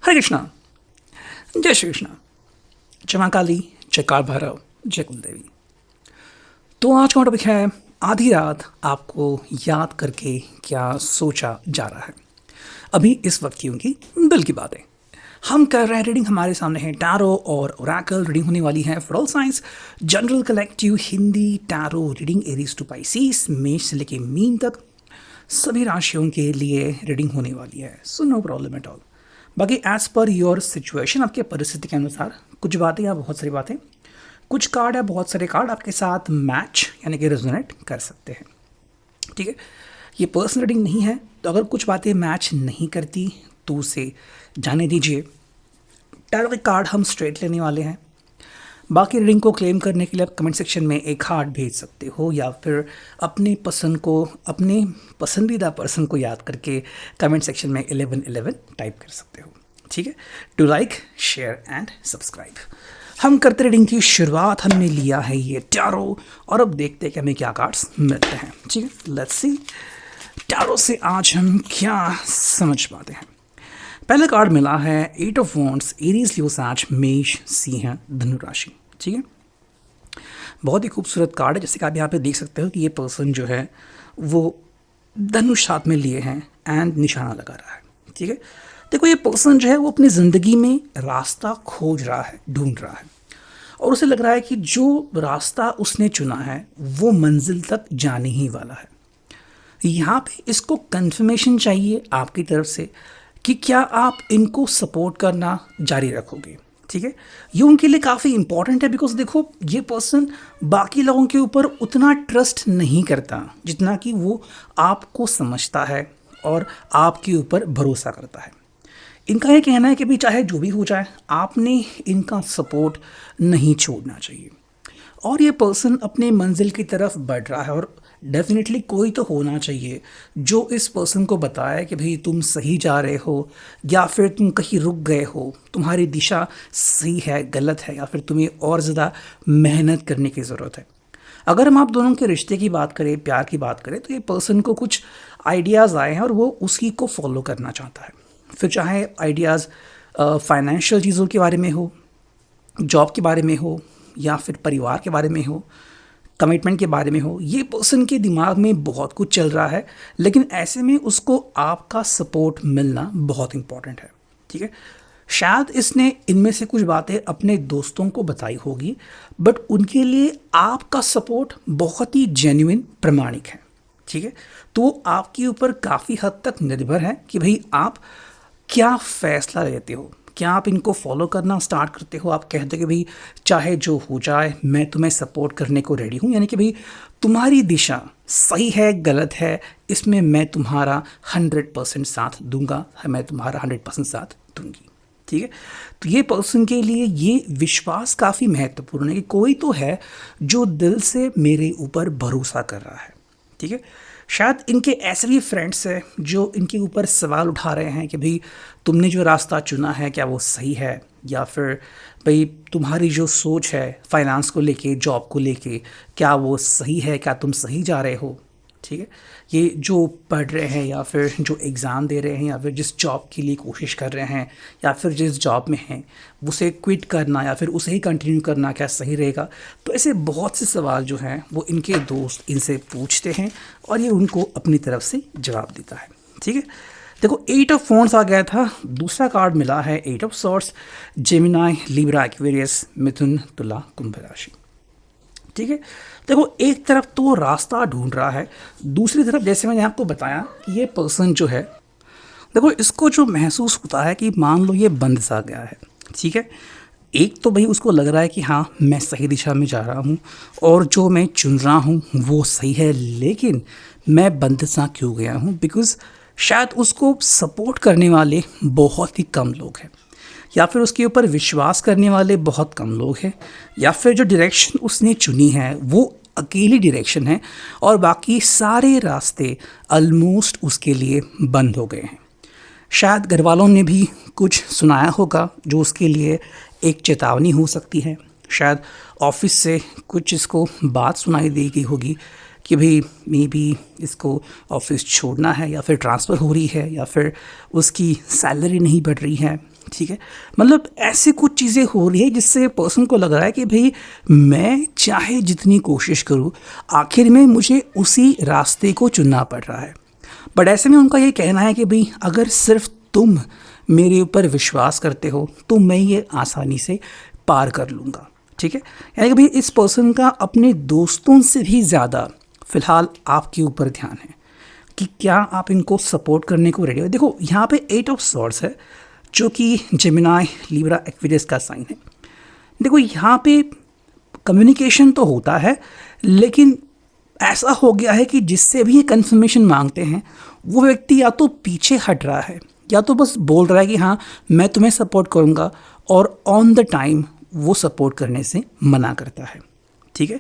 हरे कृष्णा, जय श्री कृष्णा, जय मां काली, जय काल भैरव, जय कुल देवी। तो आज का टॉपिक है आधी रात आपको याद करके क्या सोचा जा रहा है। अभी इस वक्त की उनकी दिल की बातें हम कर रहे हैं। रीडिंग हमारे सामने है टैरो और ओरेकल रीडिंग होने वाली है for all signs, general collective Hindi tarot reading Aries to Pisces, मेष से लेके मीन तक सभी राशियों के लिए रीडिंग होने वाली है। So no problem at all. बाकी एज पर योर सिचुएशन, आपके परिस्थिति के अनुसार कुछ बातें या बहुत सारी बातें, कुछ कार्ड या बहुत सारे कार्ड आपके साथ मैच यानी कि रेजोनेट कर सकते हैं। ठीक है, ये पर्सनल रीडिंग नहीं है, तो अगर कुछ बातें मैच नहीं करती तो उसे जाने दीजिए। टैरो के कार्ड हम स्ट्रेट लेने वाले हैं। बाकी रीडिंग को क्लेम करने के लिए आप कमेंट सेक्शन में एक हार्ट भेज सकते हो या फिर अपने पसंद को, अपने पसंदीदा पर्सन को याद करके कमेंट सेक्शन में 1111 टाइप कर सकते हो। ठीक है, to like, share and subscribe. हम करते रीडिंग की शुरुआत, हमने लिया है ये टैरो और अब देखते हैं कि हमें क्या कार्ड्स मिलते हैं। ठीक है, लेट्स सी टैरो से आज हम क्या समझ पाते हैं। पहला कार्ड मिला है 8 ऑफ वॉन्ड्स, एरीज, लियो, सैज, मेष, सिंह, धनु राशि। ठीक है, बहुत ही खूबसूरत कार्ड है। जैसे कि आप यहाँ पे देख सकते हो कि ये पर्सन जो है वो धनुष हाथ में लिए हैं एंड निशाना लगा रहा है। ठीक है, देखो ये पर्सन जो है वो अपनी ज़िंदगी में रास्ता खोज रहा है, ढूंढ रहा है, और उसे लग रहा है कि जो रास्ता उसने चुना है वो मंजिल तक जाने ही वाला है। यहाँ पे इसको कंफर्मेशन चाहिए आपकी तरफ से कि क्या आप इनको सपोर्ट करना जारी रखोगे। ठीक है, ये उनके लिए काफ़ी इंपॉर्टेंट है, बिकॉज देखो ये पर्सन बाकी लोगों के ऊपर उतना ट्रस्ट नहीं करता जितना कि वो आपको समझता है और आपके ऊपर भरोसा करता है। इनका ये कहना है कि भाई चाहे जो भी हो जाए आपने इनका सपोर्ट नहीं छोड़ना चाहिए। और ये पर्सन अपने मंजिल की तरफ बढ़ रहा है और डेफिनेटली कोई तो होना चाहिए जो इस पर्सन को बताए कि भाई तुम सही जा रहे हो या फिर तुम कहीं रुक गए हो, तुम्हारी दिशा सही है, गलत है, या फिर तुम्हें और ज़्यादा मेहनत करने की ज़रूरत है। अगर हम आप दोनों के रिश्ते की बात करें, प्यार की बात करें, तो ये पर्सन को कुछ आइडियाज़ आए हैं और वो उसी को फॉलो करना चाहता है। फिर चाहे आइडियाज़ फाइनेंशियल चीज़ों के बारे में हो, जॉब के बारे में हो, या फिर परिवार के बारे में हो, कमिटमेंट के बारे में हो, ये पर्सन के दिमाग में बहुत कुछ चल रहा है, लेकिन ऐसे में उसको आपका सपोर्ट मिलना बहुत इंपॉर्टेंट है। ठीक है, शायद इसने इनमें से कुछ बातें अपने दोस्तों को बताई होगी, बट उनके लिए आपका सपोर्ट बहुत ही जेन्युइन, प्रामाणिक है। ठीक है, तो आपके ऊपर काफ़ी हद तक निर्भर है कि भाई आप क्या फैसला लेते हो। क्या आप इनको फॉलो करना स्टार्ट करते हो, आप कहते हो कि भाई चाहे जो हो जाए मैं तुम्हें सपोर्ट करने को रेडी हूँ, यानी कि भाई तुम्हारी दिशा सही है, गलत है, इसमें मैं तुम्हारा 100% साथ दूंगा, मैं तुम्हारा 100% साथ दूंगी। ठीक है, तो ये पर्सन के लिए ये विश्वास काफ़ी महत्वपूर्ण है कि कोई तो है जो दिल से मेरे ऊपर भरोसा कर रहा है। ठीक है, शायद इनके ऐसे भी फ्रेंड्स हैं जो इनके ऊपर सवाल उठा रहे हैं कि भाई तुमने जो रास्ता चुना है क्या वो सही है, या फिर भाई तुम्हारी जो सोच है फाइनेंस को लेके, जॉब को लेके, क्या वो सही है, क्या तुम सही जा रहे हो। ठीक है, ये जो पढ़ रहे हैं या फिर जो एग्ज़ाम दे रहे हैं या फिर जिस जॉब के लिए कोशिश कर रहे हैं या फिर जिस जॉब में हैं उसे क्विट करना या फिर उसे ही कंटिन्यू करना क्या सही रहेगा। तो ऐसे बहुत से सवाल जो हैं वो इनके दोस्त इनसे पूछते हैं और ये उनको अपनी तरफ से जवाब देता है। ठीक है, देखो 8 ऑफ वॉन्ड्स आ गया था, दूसरा कार्ड मिला है 8 of swords, Gemini, Libra, Aquarius, Mithun, Tula, Kumbh राशि। ठीक है, देखो एक तरफ तो रास्ता ढूंढ रहा है, दूसरी तरफ जैसे मैंने आपको बताया कि ये पर्सन जो है, देखो इसको जो महसूस होता है कि मान लो ये बंद सा गया है। ठीक है, एक तो भाई उसको लग रहा है कि हाँ मैं सही दिशा में जा रहा हूँ और जो मैं चुन रहा हूँ वो सही है, लेकिन मैं बंद सा क्यों गया हूँ, बिकॉज़ शायद उसको सपोर्ट करने वाले बहुत ही कम लोग हैं, या फिर उसके ऊपर विश्वास करने वाले बहुत कम लोग हैं, या फिर जो डायरेक्शन उसने चुनी है वो अकेली डायरेक्शन है और बाकी सारे रास्ते ऑलमोस्ट उसके लिए बंद हो गए हैं। शायद घर वालों ने भी कुछ सुनाया होगा जो उसके लिए एक चेतावनी हो सकती है। शायद ऑफिस से कुछ इसको बात सुनाई दी गई होगी कि भाई मे बी इसको ऑफिस छोड़ना है, या फिर ट्रांसफ़र हो रही है, या फिर उसकी सैलरी नहीं बढ़ रही है, ठीक है, मतलब ऐसे कुछ चीज़ें हो रही है जिससे पर्सन को लग रहा है कि भाई मैं चाहे जितनी कोशिश करूँ, आखिर में मुझे उसी रास्ते को चुनना पड़ रहा है। बट ऐसे में उनका ये कहना है कि भाई अगर सिर्फ तुम मेरे ऊपर विश्वास करते हो तो मैं ये आसानी से पार कर लूँगा। ठीक है, यानी कि भाई इस पर्सन का अपने दोस्तों से भी ज़्यादा फ़िलहाल आपके ऊपर ध्यान है कि क्या आप इनको सपोर्ट करने को रेडी हो। देखो यहाँ पे 8 ऑफ सॉर्ड्स है जो कि जेमिनी, लिब्रा, एक्वेरियस का साइन है। देखो यहाँ पे कम्युनिकेशन तो होता है, लेकिन ऐसा हो गया है कि जिससे भी ये कन्फर्मेशन मांगते हैं वो व्यक्ति या तो पीछे हट रहा है या तो बस बोल रहा है कि हाँ मैं तुम्हें सपोर्ट करूँगा, और ऑन द टाइम वो सपोर्ट करने से मना करता है। ठीक है,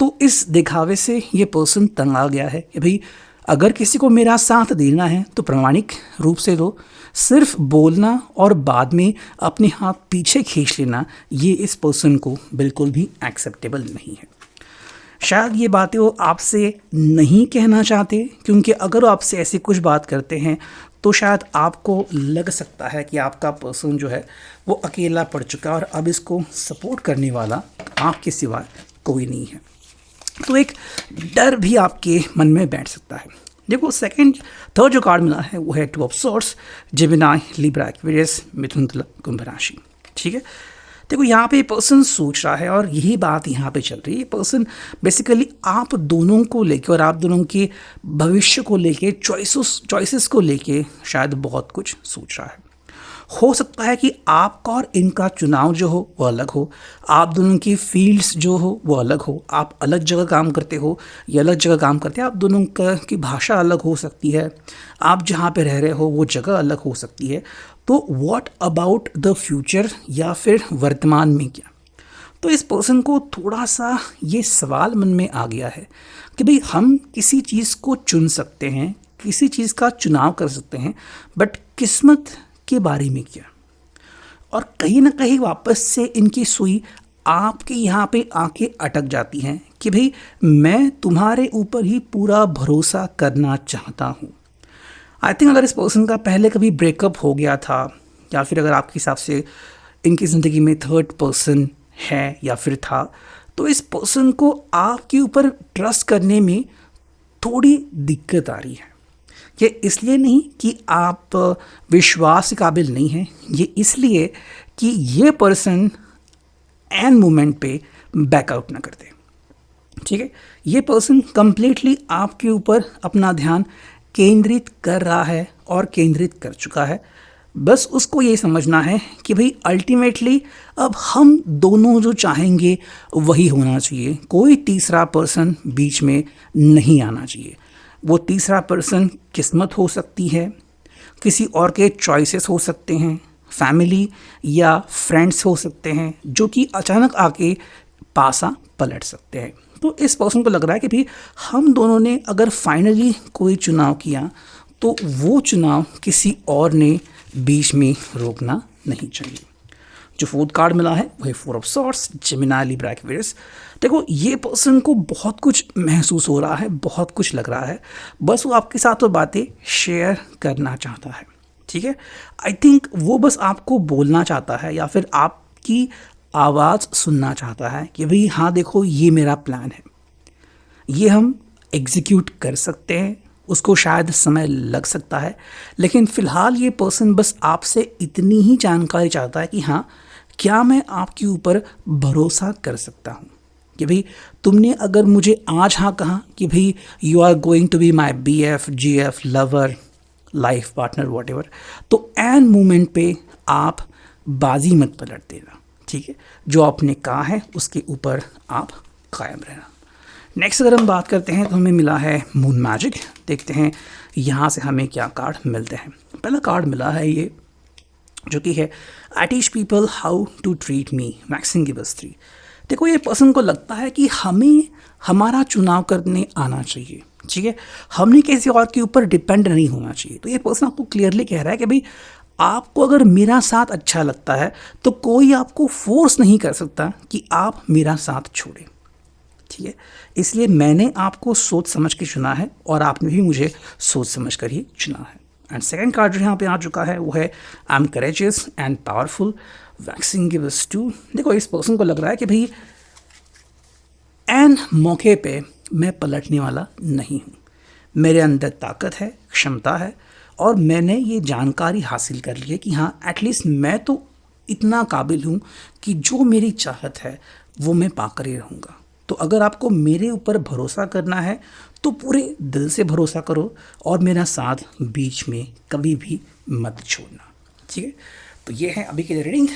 तो इस दिखावे से ये पर्सन तंग आ गया है कि भाई अगर किसी को मेरा साथ देना है तो प्रामाणिक रूप से दो, सिर्फ बोलना और बाद में अपने हाथ पीछे खींच लेना ये इस पर्सन को बिल्कुल भी एक्सेप्टेबल नहीं है। शायद ये बातें वो आपसे नहीं कहना चाहते, क्योंकि अगर वो आपसे ऐसी कुछ बात करते हैं तो शायद आपको लग सकता है कि आपका पर्सन जो है वो अकेला पड़ चुका है और अब इसको सपोर्ट करने वाला आपके सिवा कोई नहीं है। तो एक डर भी आपके मन में बैठ सकता है। देखो थर्ड जो कार्ड मिला है वो है 2 of swords, Gemini, Libra, Aquarius, Mithun, Tula, Kumbh राशि। ठीक है, देखो यहाँ पे पर्सन सोच रहा है और यही बात यहाँ पे चल रही है। पर्सन बेसिकली आप दोनों को लेके और आप दोनों के भविष्य को लेके, चॉइसेस को लेके शायद बहुत कुछ सोच रहा है। हो सकता है कि आपका और इनका चुनाव जो हो वो अलग हो, आप दोनों की फील्ड्स जो हो वो अलग हो, आप अलग जगह काम करते हो या अलग जगह काम करते हैं, आप दोनों की भाषा अलग हो सकती है, आप जहाँ पे रह रहे हो वो जगह अलग हो सकती है। तो व्हाट अबाउट द फ्यूचर, या फिर वर्तमान में क्या। तो इस पर्सन को थोड़ा सा ये सवाल मन में आ गया है कि भाई हम किसी चीज़ को चुन सकते हैं, किसी चीज़ का चुनाव कर सकते हैं, बट किस्मत के बारे में क्या। और कहीं ना कहीं वापस से इनकी सुई आपके यहाँ पे आके अटक जाती हैं कि भाई मैं तुम्हारे ऊपर ही पूरा भरोसा करना चाहता हूँ। आई थिंक अगर इस पर्सन का पहले कभी ब्रेकअप हो गया था, या फिर अगर आपके हिसाब से इनकी ज़िंदगी में थर्ड पर्सन है या फिर था, तो इस पर्सन को आपके ऊपर ट्रस्ट करने में थोड़ी दिक्कत आ रही है। ये इसलिए नहीं कि आप विश्वास के काबिल नहीं हैं, ये इसलिए कि ये पर्सन एन मोमेंट पे बैकआउट ना कर दे। ठीक है, ये पर्सन कंप्लीटली आपके ऊपर अपना ध्यान केंद्रित कर रहा है और केंद्रित कर चुका है। बस उसको ये समझना है कि भाई अल्टीमेटली अब हम दोनों जो चाहेंगे वही होना चाहिए, कोई तीसरा पर्सन बीच में नहीं आना चाहिए। वो तीसरा पर्सन किस्मत हो सकती है, किसी और के चॉइसेस हो सकते हैं, फैमिली या फ्रेंड्स हो सकते हैं जो कि अचानक आके पासा पलट सकते हैं। तो इस पर्सन को लग रहा है कि भाई हम दोनों ने अगर फाइनली कोई चुनाव किया तो वो चुनाव किसी और ने बीच में रोकना नहीं चाहिए। जो फोर्थ कार्ड मिला है वही 4 of swords, Gemini, Libra, Aquarius. देखो ये पर्सन को बहुत कुछ महसूस हो रहा है, बहुत कुछ लग रहा है, बस वो आपके साथ वो बातें शेयर करना चाहता है। ठीक है, आई थिंक वो बस आपको बोलना चाहता है या फिर आपकी आवाज़ सुनना चाहता है कि भाई हाँ देखो ये मेरा प्लान है, ये हम एग्जीक्यूट कर सकते हैं। उसको शायद समय लग सकता है, लेकिन फ़िलहाल ये पर्सन बस आपसे इतनी ही जानकारी चाहता है कि हाँ क्या मैं आपके ऊपर भरोसा कर सकता हूँ कि भाई तुमने अगर मुझे आज हाँ कहा कि भाई you are going to be my BF, GF, lover, life partner, whatever, तो एन मोमेंट पे आप बाजी मत पलट देना। ठीक है, जो आपने कहा है उसके ऊपर आप कायम रहना। नेक्स्ट अगर हम बात करते हैं तो हमें मिला है मून मैजिक। देखते हैं यहाँ से हमें क्या कार्ड मिलते हैं। पहला कार्ड मिला है ये जो कि है I teach people how to treat me, maxim gives 3। देखो ये पर्सन को लगता है कि हमें हमारा चुनाव करने आना चाहिए। ठीक है, हमने किसी और के ऊपर डिपेंड नहीं होना चाहिए। तो ये पर्सन आपको क्लियरली कह रहा है कि भाई आपको अगर मेरा साथ अच्छा लगता है तो कोई आपको फोर्स नहीं कर सकता कि आप मेरा साथ छोड़ें। ठीक है, इसलिए मैंने आपको सोच समझ के चुना है और आपने भी मुझे सोच समझ कर ही चुना है। एंड सेकंड कार्ड जो यहाँ पे आ चुका है वो है I am courageous and powerful, waxing gives two. देखो इस पर्सन को लग रहा है कि भाई एन मौके पे मैं पलटने वाला नहीं हूँ, मेरे अंदर ताकत है, क्षमता है, और मैंने ये जानकारी हासिल कर ली है कि हाँ एटलीस्ट मैं तो इतना काबिल हूँ कि जो मेरी चाहत है वो मैं पाकर ही रहूँगा। तो अगर आपको मेरे ऊपर भरोसा करना है तो पूरे दिल से भरोसा करो और मेरा साथ बीच में कभी भी मत छोड़ना। ठीक है, तो ये है अभी की reading.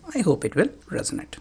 I hope it will resonate.